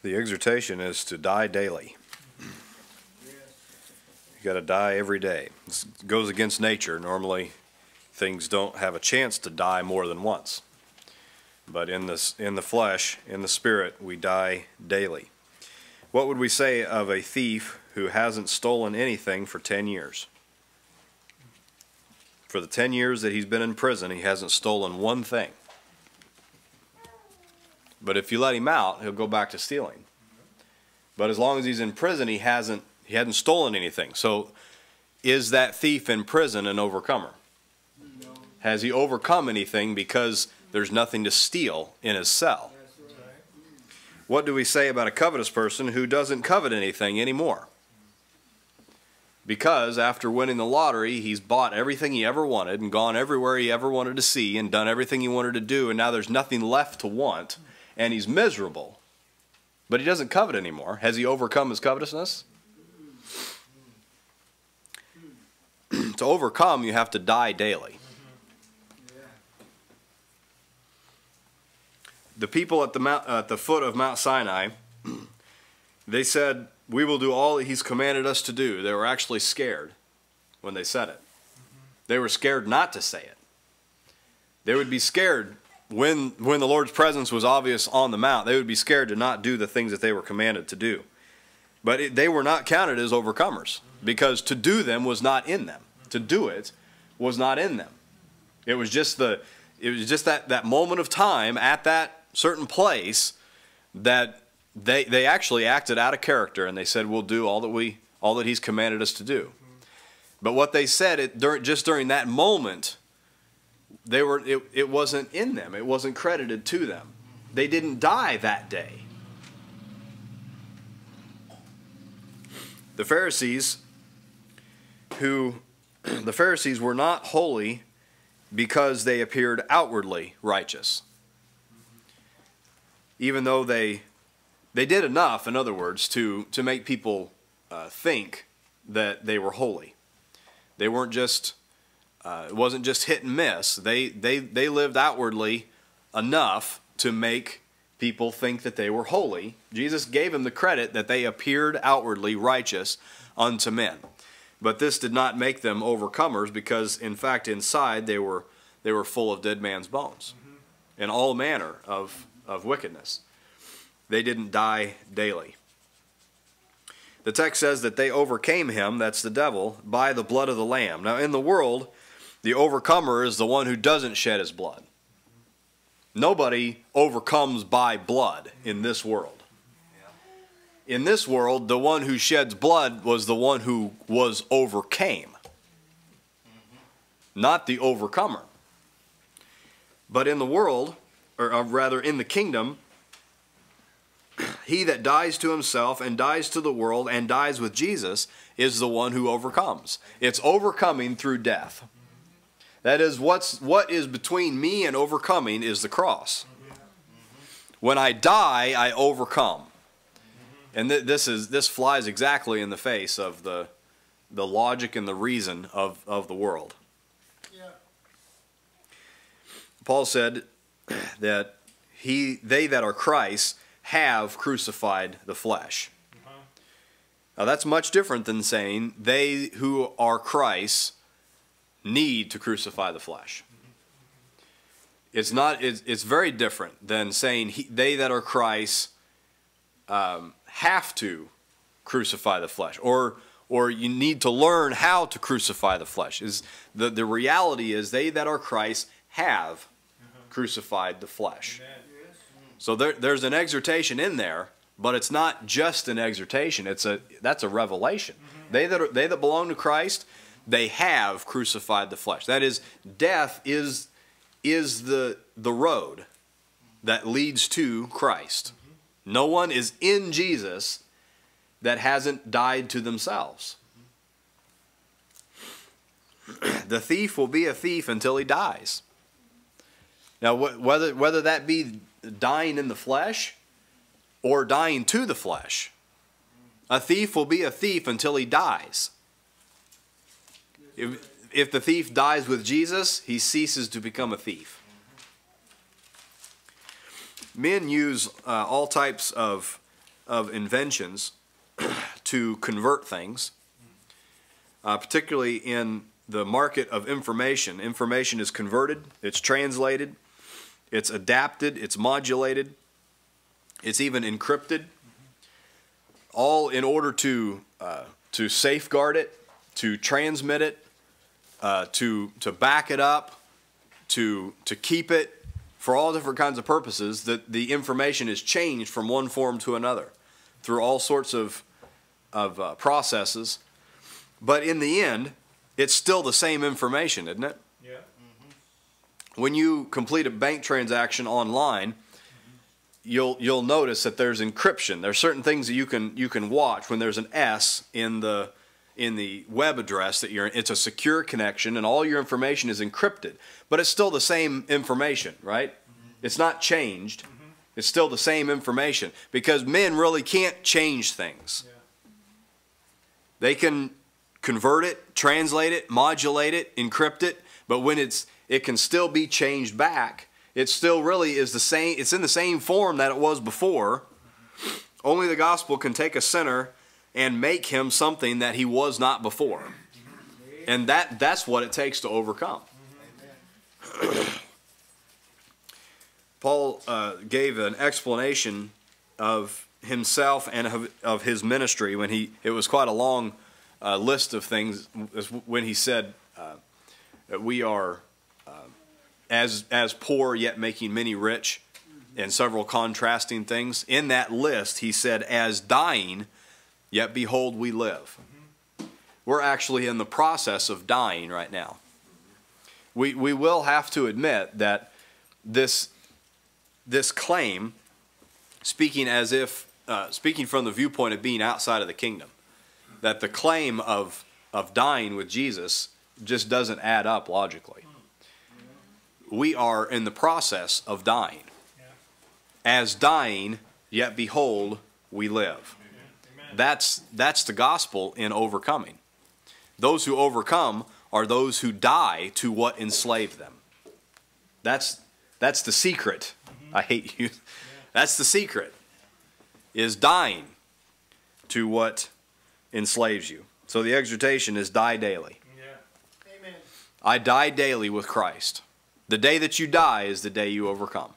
The exhortation is to die daily. You got to die every day. This goes against nature. Normally, things don't have a chance to die more than once. But in the flesh, in the spirit, we die daily. What would we say of a thief who hasn't stolen anything for 10 years? For the 10 years that he's been in prison, he hasn't stolen one thing. But if you let him out, he'll go back to stealing. But as long as he's in prison, he hadn't stolen anything. So is that thief in prison an overcomer? No. Has he overcome anything because there's nothing to steal in his cell? That's right. What do we say about a covetous person who doesn't covet anything anymore? Because after winning the lottery, he's bought everything he ever wanted and gone everywhere he ever wanted to see and done everything he wanted to do, and now there's nothing left to want. And he's miserable, but he doesn't covet anymore. Has he overcome his covetousness? To overcome, you have to die daily. The people at the foot of Mount Sinai, they said, "We will do all that he's commanded us to do." They were actually scared when they said it. They were scared not to say it. They would be scared when the Lord's presence was obvious on the mount. They would be scared to not do the things that they were commanded to do. But they were not counted as overcomers, because to do them was not in them. To do it was not in them. It was just that moment of time at that certain place that they actually acted out of character, and they said, "We'll do all that he's commanded us to do." But what they said just during that moment, it wasn't in them. It wasn't credited to them. They didn't die that day. The Pharisees were not holy because they appeared outwardly righteous. Even though they did enough, in other words, to make people think that they were holy. They weren't just it wasn't just hit and miss. They lived outwardly enough to make people think that they were holy. Jesus gave them the credit that they appeared outwardly righteous unto men. But this did not make them overcomers, because in fact inside they were full of dead man's bones and all manner of wickedness. They didn't die daily. The text says that they overcame him, that's the devil, by the blood of the Lamb. Now in the world, the overcomer is the one who doesn't shed his blood. Nobody overcomes by blood in this world. In this world, the one who sheds blood was the one who was overcame, not the overcomer. But in the world, or rather in the kingdom, he that dies to himself and dies to the world and dies with Jesus is the one who overcomes. It's overcoming through death. That is, what is between me and overcoming is the cross. When I die, I overcome. And this flies exactly in the face of the logic and the reason of the world. Yeah. Paul said that they that are Christ have crucified the flesh. Now that's much different than saying they who are Christ need to crucify the flesh. It's very different than saying they that are Christ have to crucify the flesh, or you need to learn how to crucify the flesh. The reality is they that are Christ have crucified the flesh. So there's an exhortation in there, but it's not just an exhortation. That's a revelation. They that belong to Christ, they have crucified the flesh. That is, death is the road that leads to Christ. No one is in Jesus that hasn't died to themselves. The thief will be a thief until he dies. Now, whether that be dying in the flesh or dying to the flesh, a thief will be a thief until he dies. If the thief dies with Jesus, he ceases to become a thief. Men use all types of of inventions to convert things, particularly in the market of information. Information is converted, it's translated, it's adapted, it's modulated, it's even encrypted, all in order to safeguard it, to transmit it, to back it up, to keep it, for all different kinds of purposes. That the information is changed from one form to another through all sorts of processes. But in the end, it's still the same information, isn't it? Yeah. Mm-hmm. When you complete a bank transaction online, you'll notice that there's encryption. There's certain things that you can watch when there's an S in the web address that you're in. It's a secure connection, and all your information is encrypted. But it's still the same information, right? Mm-hmm. It's not changed. Mm-hmm. It's still the same information, because men really can't change things. Yeah. They can convert it, translate it, modulate it, encrypt it, but when it can still be changed back. It still really is the same. It's in the same form that it was before. Only the gospel can take a sinner and make him something that he was not before. And that's what it takes to overcome. Paul gave an explanation of himself and of his ministry when it was quite a long list of things, when he said that we are as poor yet making many rich, and several contrasting things. In that list, he said, as dying, yet behold we live. We're actually in the process of dying right now. We will have to admit that this claim, speaking from the viewpoint of being outside of the kingdom, that the claim of dying with Jesus just doesn't add up logically. We are in the process of dying. As dying, yet behold, we live. That's the gospel in overcoming. Those who overcome are those who die to what enslaved them. That's the secret. I hate you. That's the secret, is dying to what enslaves you. So the exhortation is die daily. Yeah. Amen. I die daily with Christ. The day that you die is the day you overcome.